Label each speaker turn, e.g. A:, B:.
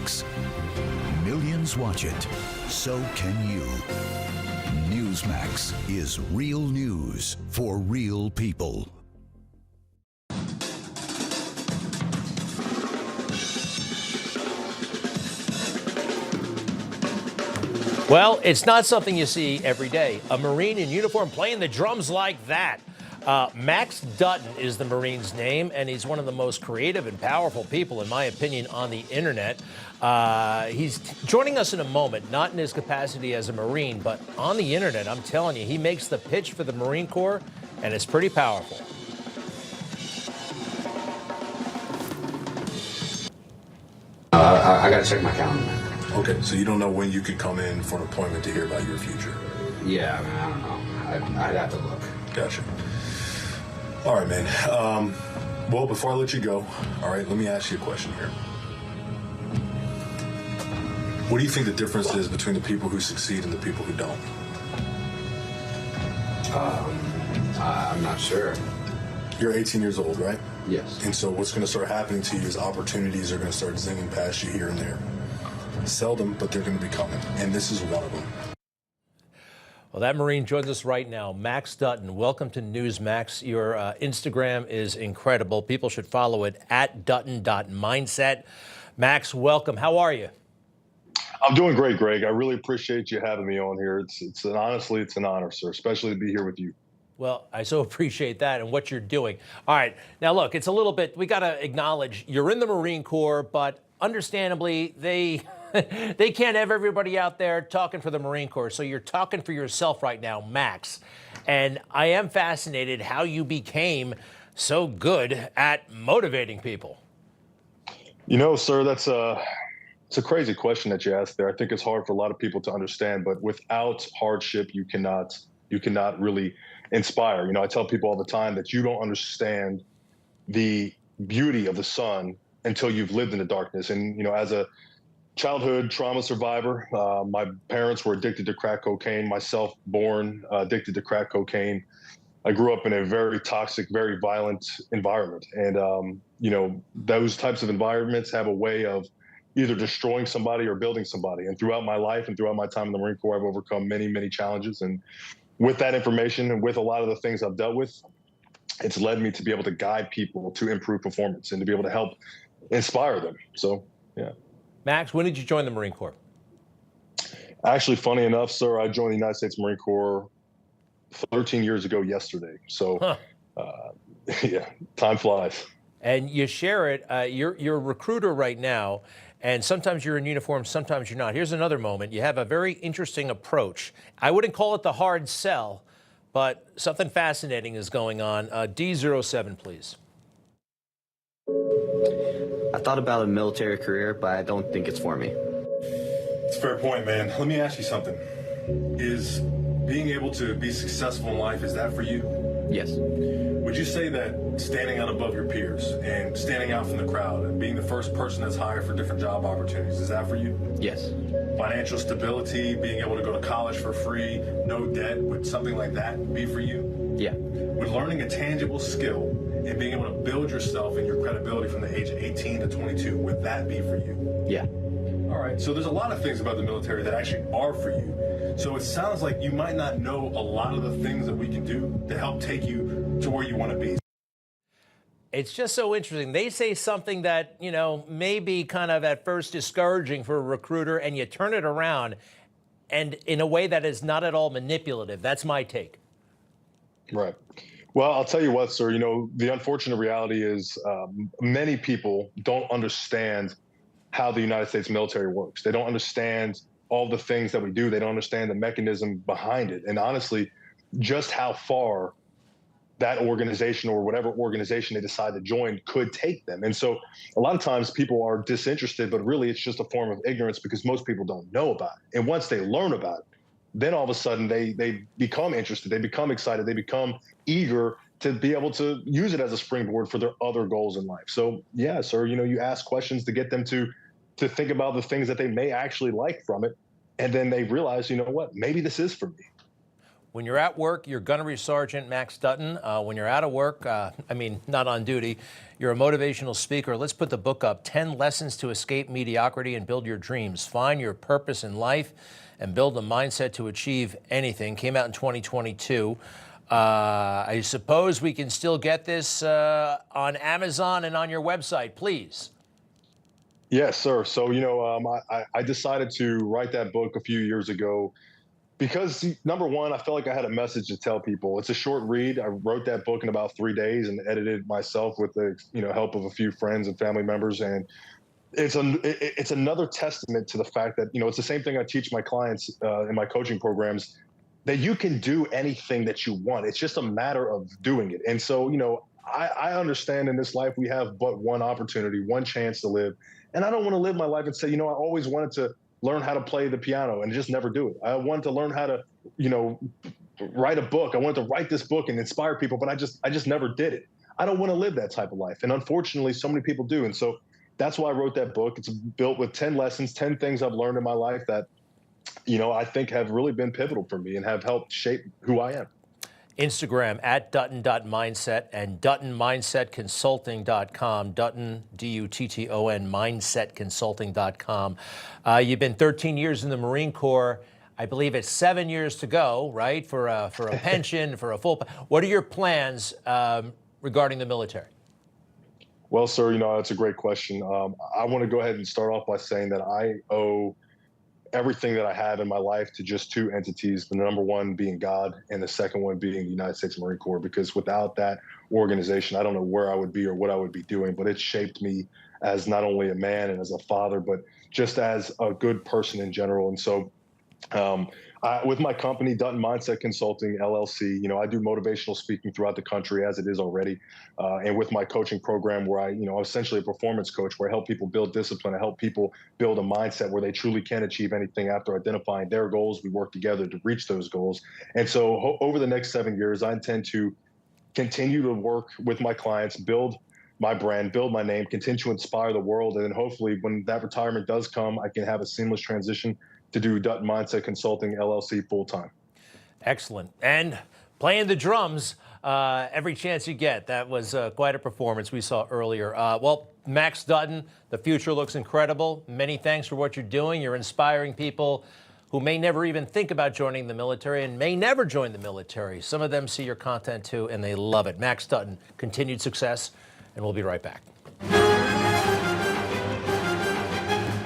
A: Newsmax. Millions watch it. So can you. Newsmax is real news for real people.
B: Well, it's not something you see every day. A Marine in uniform playing the drums like that. Max Dutton is the Marine's name, and he's one of the most creative and powerful people, in my opinion, on the internet. He's joining us in a moment, not in his capacity as a Marine, but on the internet. I'm telling you, he makes the pitch for the Marine Corps, and it's pretty powerful.
C: I gotta check my calendar, man.
D: Okay, so you don't know when you could come in for an appointment to hear about your future?
C: Yeah, I mean, I don't know. I'd have to look.
D: Gotcha. All right, man. Well, before I let you go, all right, let me ask you a question here. What do you think the difference is between the people who succeed and the people who don't?
C: I'm not sure.
D: You're 18 years old, right?
C: Yes.
D: And so what's going to start happening to you is opportunities are going to start zinging past you here and there. Seldom, but they're going to be coming, and this is one of them.
B: Well, that Marine joins us right now. Max Dutton, welcome to Newsmax. Your Instagram is incredible. People should follow it at Dutton.mindset. Max, welcome. How are you?
E: I'm doing great, Greg. I really appreciate you having me on here. Honestly, it's an honor, sir, especially to be here with you.
B: Well, I so appreciate that and what you're doing. All right. Now, look, it's a little bit, we got to acknowledge you're in the Marine Corps, but understandably, they can't have everybody out there talking for the Marine Corps. So you're talking for yourself right now, Max. And I am fascinated how you became so good at motivating people.
E: You know, sir, it's a crazy question that you asked there. I think it's hard for a lot of people to understand, but without hardship, you cannot really inspire. You know, I tell people all the time that you don't understand the beauty of the sun until you've lived in the darkness. And, you know, as a childhood trauma survivor, my parents were addicted to crack cocaine, myself born addicted to crack cocaine. I grew up in a very toxic, very violent environment. And, you know, those types of environments have a way of either destroying somebody or building somebody. And throughout my life and throughout my time in the Marine Corps, I've overcome many, many challenges. And with that information and with a lot of the things I've dealt with, it's led me to be able to guide people to improve performance and to be able to help inspire them. So, yeah.
B: Max, when did you join the Marine Corps?
E: Actually, funny enough, sir, I joined the United States Marine Corps 13 years ago yesterday. So, yeah, time flies.
B: And you share it. You're a recruiter right now, and sometimes you're in uniform, sometimes you're not. Here's another moment. You have a very interesting approach. I wouldn't call it the hard sell, but something fascinating is going on. D07, please.
F: I thought about a military career, but I don't think it's for me.
D: It's a fair point, man. Let me ask you something. Is being able to be successful in life, is that for you?
F: Yes.
D: Would you say that standing out above your peers and standing out from the crowd and being the first person that's hired for different job opportunities, is that for you?
F: Yes.
D: Financial stability, being able to go to college for free, no debt, would something like that be for you?
F: Yeah.
D: Would learning a tangible skill and being able to build yourself and your credibility from the age of 18 to 22, would that be for you?
F: Yeah.
D: All right, so there's a lot of things about the military that actually are for you. So it sounds like you might not know a lot of the things that we can do to help take you to where you want to be.
B: It's just so interesting. They say something that, you know, may be kind of at first discouraging for a recruiter, and you turn it around and in a way that is not at all manipulative. That's my take.
E: Right. Well, I'll tell you what, sir, you know, the unfortunate reality is many people don't understand how the United States military works. They don't understand all the things that we do. They don't understand the mechanism behind it. And honestly, just how far that organization or whatever organization they decide to join could take them. And so a lot of times people are disinterested, but really it's just a form of ignorance because most people don't know about it. And once they learn about it, then all of a sudden they become interested, they become excited, they become eager to be able to use it as a springboard for their other goals in life. So yeah, sir, you know, you ask questions to get them to think about the things that they may actually like from it. And then they realize, you know what, maybe this is for me.
B: When you're at work, you're Gunnery Sergeant Max Dutton. When you're out of work, not on duty, you're a motivational speaker. Let's put the book up, 10 Lessons to Escape Mediocrity and Build Your Dreams. Find your purpose in life and build a mindset to achieve anything. Came out in 2022. I suppose we can still get this on Amazon and on your website, please.
E: Yes, sir. So, I decided to write that book a few years ago because, number one, I felt like I had a message to tell people. It's a short read. I wrote that book in about 3 days and edited it myself with the help of a few friends and family members. And it's another testament to the fact that, it's the same thing I teach my clients in my coaching programs, that you can do anything that you want. It's just a matter of doing it. And so, I understand in this life we have but one opportunity, one chance to live. And I don't want to live my life and say, I always wanted to learn how to play the piano and just never do it. I wanted to learn how to, write a book. I wanted to write this book and inspire people, but I just never did it. I don't want to live that type of life. And unfortunately, so many people do. And so that's why I wrote that book. It's built with 10 lessons, 10 things I've learned in my life that, I think have really been pivotal for me and have helped shape who I am.
B: Instagram at Dutton.mindset and DuttonMindsetConsulting.com. Dutton, D-U-T-T-O-N, MindsetConsulting.com. You've been 13 years in the Marine Corps. I believe it's 7 years to go, right, for a pension, for a full. What are your plans regarding the military?
E: Well, sir, that's a great question. I want to go ahead and start off by saying that I owe everything that I have in my life to just two entities, the number one being God and the second one being the United States Marine Corps, because without that organization, I don't know where I would be or what I would be doing, but it shaped me as not only a man and as a father, but just as a good person in general. And so with my company, Dutton Mindset Consulting, LLC, I do motivational speaking throughout the country as it is already. And with my coaching program where I'm essentially a performance coach where I help people build discipline, I help people build a mindset where they truly can achieve anything after identifying their goals. We work together to reach those goals. And so over the next 7 years, I intend to continue to work with my clients, build my brand, build my name, continue to inspire the world. And then hopefully when that retirement does come, I can have a seamless transition to do Dutton Mindset Consulting LLC full time.
B: Excellent. And playing the drums every chance you get. That was quite a performance we saw earlier. Well, Max Dutton, the future looks incredible. Many thanks for what you're doing. You're inspiring people who may never even think about joining the military and may never join the military. Some of them see your content too, and they love it. Max Dutton, continued success, and we'll be right back.